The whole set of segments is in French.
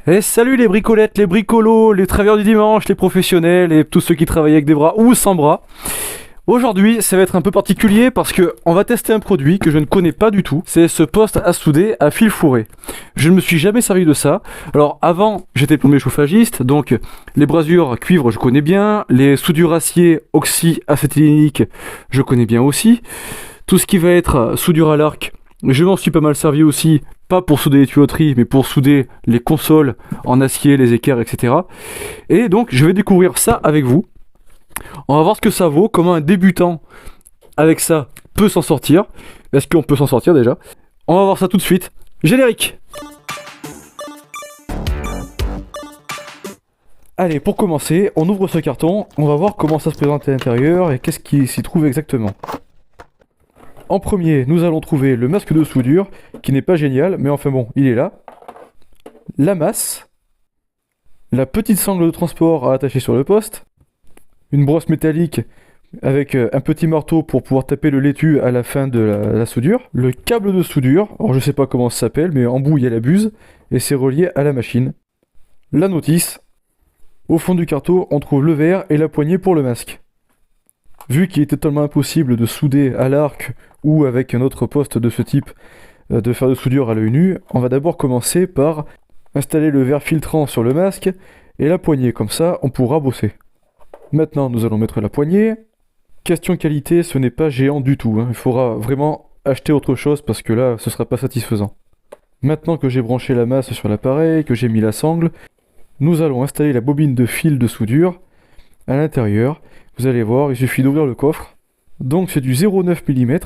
Et salut les bricolettes, les bricolos, les travailleurs du dimanche, les professionnels et tous ceux qui travaillent avec des bras ou sans bras. Aujourd'hui, ça va être un peu particulier parce que on va tester un produit que je ne connais pas du tout. C'est ce poste à souder à fil fourré. Je ne me suis jamais servi de ça. Alors avant, j'étais plombier chauffagiste, donc les brasures cuivre, je connais bien. Les soudures acier, oxy, acétylénique, je connais bien aussi. Tout ce qui va être soudure à l'arc, je m'en suis pas mal servi aussi, pas pour souder les tuyauteries, mais pour souder les consoles en acier, les équerres, etc. Et donc, je vais découvrir ça avec vous. On va voir ce que ça vaut, comment un débutant avec ça peut s'en sortir. Est-ce qu'on peut s'en sortir déjà? On va voir ça tout de suite. Générique! Allez, pour commencer, on ouvre ce carton, on va voir comment ça se présente à l'intérieur et qu'est-ce qui s'y trouve exactement. En premier, nous allons trouver le masque de soudure, qui n'est pas génial, mais enfin bon, il est là. La masse, la petite sangle de transport à attacher sur le poste, une brosse métallique avec un petit marteau pour pouvoir taper le laitue à la fin de la soudure, le câble de soudure, alors je sais pas comment ça s'appelle, mais en bout il y a la buse, et c'est relié à la machine. La notice, au fond du carton, on trouve le verre et la poignée pour le masque. Vu qu'il est totalement impossible de souder à l'arc ou avec un autre poste de ce type, de faire de soudure à l'œil nu, on va d'abord commencer par installer le verre filtrant sur le masque et la poignée, comme ça on pourra bosser. Maintenant nous allons mettre la poignée. Question qualité, ce n'est pas géant du tout, hein. Il faudra vraiment acheter autre chose parce que là ce sera pas satisfaisant. Maintenant que j'ai branché la masse sur l'appareil, que j'ai mis la sangle, nous allons installer la bobine de fil de soudure à l'intérieur. Vous allez voir, il suffit d'ouvrir le coffre. Donc c'est du 0,9 mm,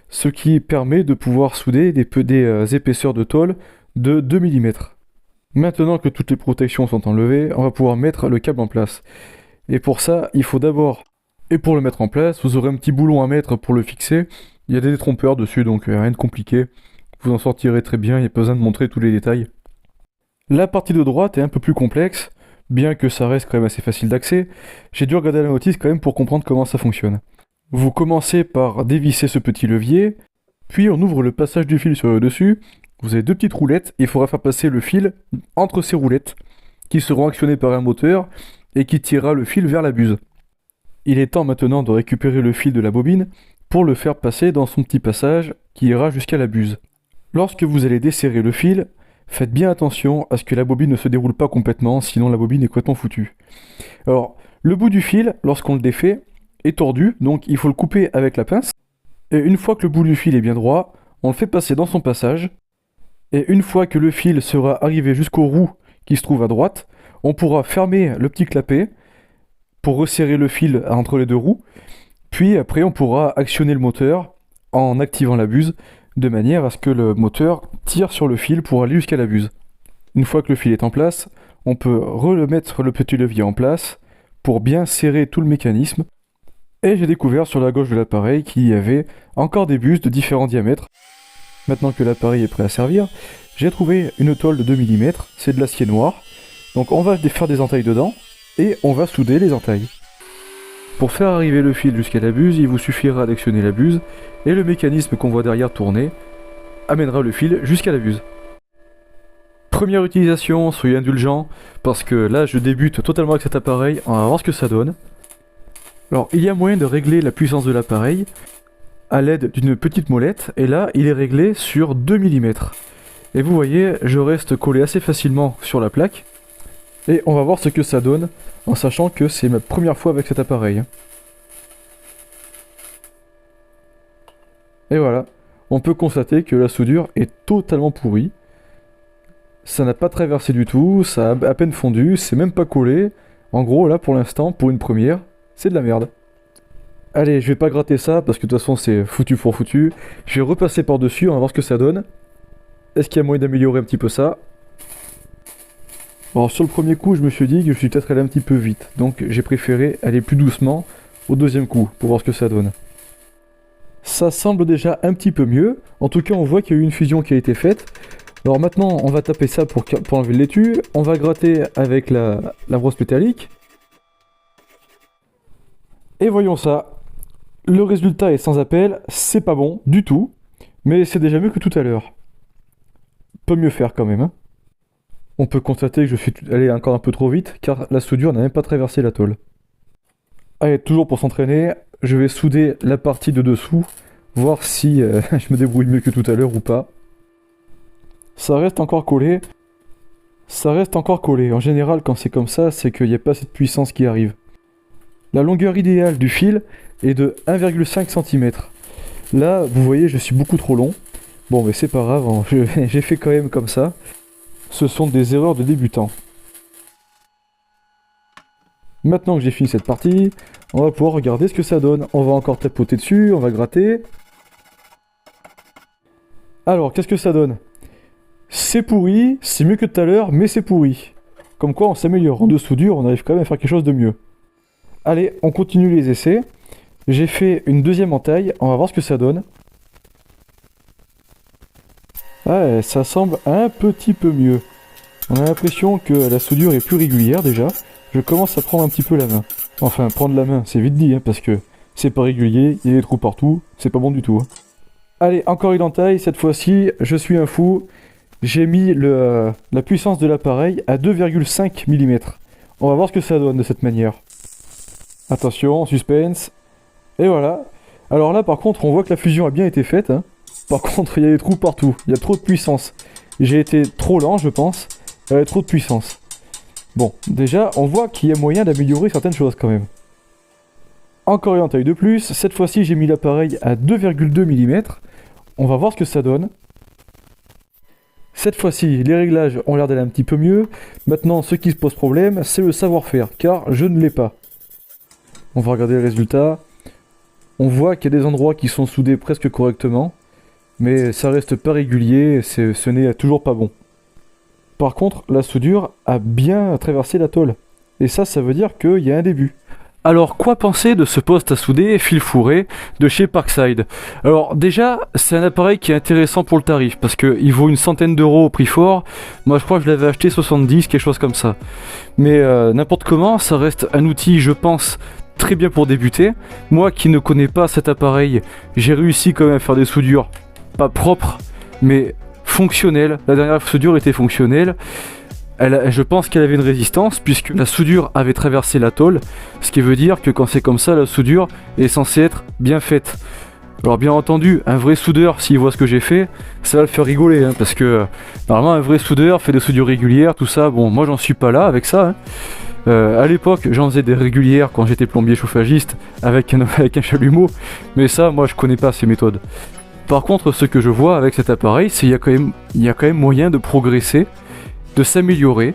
ce qui permet de pouvoir souder des épaisseurs de tôle de 2 mm. Maintenant que toutes les protections sont enlevées, on va pouvoir mettre le câble en place. Et pour ça, il faut d'abord... Et pour le mettre en place, vous aurez un petit boulon à mettre pour le fixer. Il y a des détrompeurs dessus, donc rien de compliqué. Vous en sortirez très bien, il n'y a pas besoin de montrer tous les détails. La partie de droite est un peu plus complexe, bien que ça reste quand même assez facile d'accès. J'ai dû regarder la notice quand même pour comprendre comment ça fonctionne. Vous commencez par dévisser ce petit levier, puis on ouvre le passage du fil sur le dessus. Vous avez deux petites roulettes, et il faudra faire passer le fil entre ces roulettes, qui seront actionnées par un moteur, et qui tirera le fil vers la buse. Il est temps maintenant de récupérer le fil de la bobine, pour le faire passer dans son petit passage, qui ira jusqu'à la buse. Lorsque vous allez desserrer le fil, faites bien attention à ce que la bobine ne se déroule pas complètement, sinon la bobine est complètement foutue. Alors, le bout du fil, lorsqu'on le défait, est tordu, donc il faut le couper avec la pince. Et une fois que le bout du fil est bien droit, on le fait passer dans son passage. Et une fois que le fil sera arrivé jusqu'au roue qui se trouve à droite, on pourra fermer le petit clapet pour resserrer le fil entre les deux roues. Puis après, on pourra actionner le moteur en activant la buse, de manière à ce que le moteur tire sur le fil pour aller jusqu'à la buse. Une fois que le fil est en place, on peut remettre le petit levier en place pour bien serrer tout le mécanisme. Et j'ai découvert sur la gauche de l'appareil qu'il y avait encore des buses de différents diamètres. Maintenant que l'appareil est prêt à servir, j'ai trouvé une tôle de 2 mm, c'est de l'acier noir. Donc on va faire des entailles dedans et on va souder les entailles. Pour faire arriver le fil jusqu'à la buse, il vous suffira d'actionner la buse et le mécanisme qu'on voit derrière tourner amènera le fil jusqu'à la buse. Première utilisation, soyez indulgents, parce que là je débute totalement avec cet appareil, on va voir ce que ça donne. Alors il y a moyen de régler la puissance de l'appareil à l'aide d'une petite molette, et là il est réglé sur 2 mm. Et vous voyez, je reste collé assez facilement sur la plaque, et on va voir ce que ça donne, en sachant que c'est ma première fois avec cet appareil. Et voilà, on peut constater que la soudure est totalement pourrie. Ça n'a pas traversé du tout, ça a à peine fondu, c'est même pas collé. En gros, là pour l'instant, pour une première, c'est de la merde. Allez, je vais pas gratter ça parce que de toute façon c'est foutu pour foutu. Je vais repasser par-dessus, on va voir ce que ça donne. Est-ce qu'il y a moyen d'améliorer un petit peu ça? Alors sur le premier coup, je me suis dit que je suis peut-être allé un petit peu vite. Donc j'ai préféré aller plus doucement au deuxième coup pour voir ce que ça donne. Ça semble déjà un petit peu mieux. En tout cas, on voit qu'il y a eu une fusion qui a été faite. Alors maintenant, on va taper ça pour enlever le laitue. On va gratter avec la brosse métallique. Et voyons ça. Le résultat est sans appel. C'est pas bon du tout. Mais c'est déjà mieux que tout à l'heure. Peut mieux faire quand même, hein. On peut constater que je suis allé encore un peu trop vite, car la soudure n'a même pas traversé la tôle. Allez, toujours pour s'entraîner, je vais souder la partie de dessous, voir si je me débrouille mieux que tout à l'heure ou pas. Ça reste encore collé. Ça reste encore collé. En général, quand c'est comme ça, c'est qu'il n'y a pas cette puissance qui arrive. La longueur idéale du fil est de 1,5 cm. Là, vous voyez, je suis beaucoup trop long. Bon, mais c'est pas grave, hein, j'ai fait quand même comme ça. Ce sont des erreurs de débutants. Maintenant que j'ai fini cette partie, on va pouvoir regarder ce que ça donne. On va encore tapoter dessus, on va gratter. Alors, qu'est-ce que ça donne? C'est pourri, c'est mieux que tout à l'heure, mais c'est pourri. Comme quoi, on s'améliore. En dessous dur, on arrive quand même à faire quelque chose de mieux. Allez, on continue les essais. J'ai fait une deuxième entaille, on va voir ce que ça donne. Ouais, ça semble un petit peu mieux. On a l'impression que la soudure est plus régulière déjà. Je commence à prendre un petit peu la main. Enfin, prendre la main, c'est vite dit, hein, parce que c'est pas régulier, il y a des trous partout, c'est pas bon du tout. Hein. Allez, encore une entaille, cette fois-ci, je suis un fou. J'ai mis la puissance de l'appareil à 2,5 mm. On va voir ce que ça donne de cette manière. Attention, suspense. Et voilà. Alors là, par contre, on voit que la fusion a bien été faite. Hein. Par contre, il y a des trous partout. Il y a trop de puissance. J'ai été trop lent, je pense. Il y avait trop de puissance. Bon, déjà, on voit qu'il y a moyen d'améliorer certaines choses quand même. Encore une entaille de plus. Cette fois-ci, j'ai mis l'appareil à 2,2 mm. On va voir ce que ça donne. Cette fois-ci, les réglages ont l'air d'aller un petit peu mieux. Maintenant, ce qui se pose problème, c'est le savoir-faire, car je ne l'ai pas. On va regarder les résultats. On voit qu'il y a des endroits qui sont soudés presque correctement, mais ça reste pas régulier, ce n'est toujours pas bon. Par contre, la soudure a bien traversé la tôle. Et ça veut dire qu'il y a un début. Alors, quoi penser de ce poste à souder fil fourré de chez Parkside? Alors déjà, c'est un appareil qui est intéressant pour le tarif, parce qu'il vaut une centaine d'euros au prix fort. Moi, je crois que je l'avais acheté 70, quelque chose comme ça. Mais n'importe comment, ça reste un outil, je pense, très bien pour débuter. Moi qui ne connais pas cet appareil, j'ai réussi quand même à faire des soudures pas propres, mais fonctionnelles. La dernière soudure était fonctionnelle. Je pense qu'elle avait une résistance puisque la soudure avait traversé la tôle, ce qui veut dire que quand c'est comme ça, la soudure est censée être bien faite. Alors bien entendu, un vrai soudeur, s'il voit ce que j'ai fait, ça va le faire rigoler, hein, parce que normalement un vrai soudeur fait des soudures régulières, tout ça. Bon, moi j'en suis pas là avec ça. Hein. À l'époque, j'en faisais des régulières quand j'étais plombier chauffagiste avec un chalumeau, mais ça, moi je connais pas ces méthodes. Par contre, ce que je vois avec cet appareil, c'est qu'il y a quand même moyen de progresser, de s'améliorer.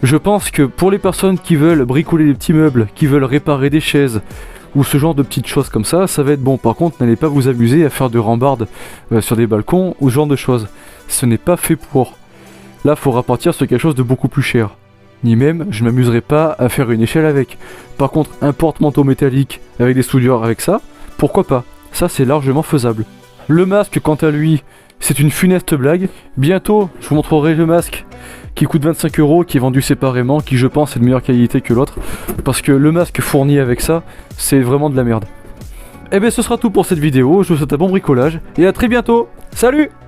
Je pense que pour les personnes qui veulent bricoler des petits meubles, qui veulent réparer des chaises, ou ce genre de petites choses comme ça va être bon. Par contre, n'allez pas vous amuser à faire de rambardes sur des balcons ou ce genre de choses. Ce n'est pas fait pour. Là, il faudra partir sur quelque chose de beaucoup plus cher. Ni même, je ne m'amuserai pas à faire une échelle avec. Par contre, un porte-manteau métallique avec des soudures avec ça, pourquoi pas? Ça, c'est largement faisable. Le masque, quant à lui, c'est une funeste blague. Bientôt, je vous montrerai le masque qui coûte 25 €, qui est vendu séparément, qui je pense est de meilleure qualité que l'autre, parce que le masque fourni avec ça, c'est vraiment de la merde. Et bien ce sera tout pour cette vidéo, je vous souhaite un bon bricolage, et à très bientôt. Salut!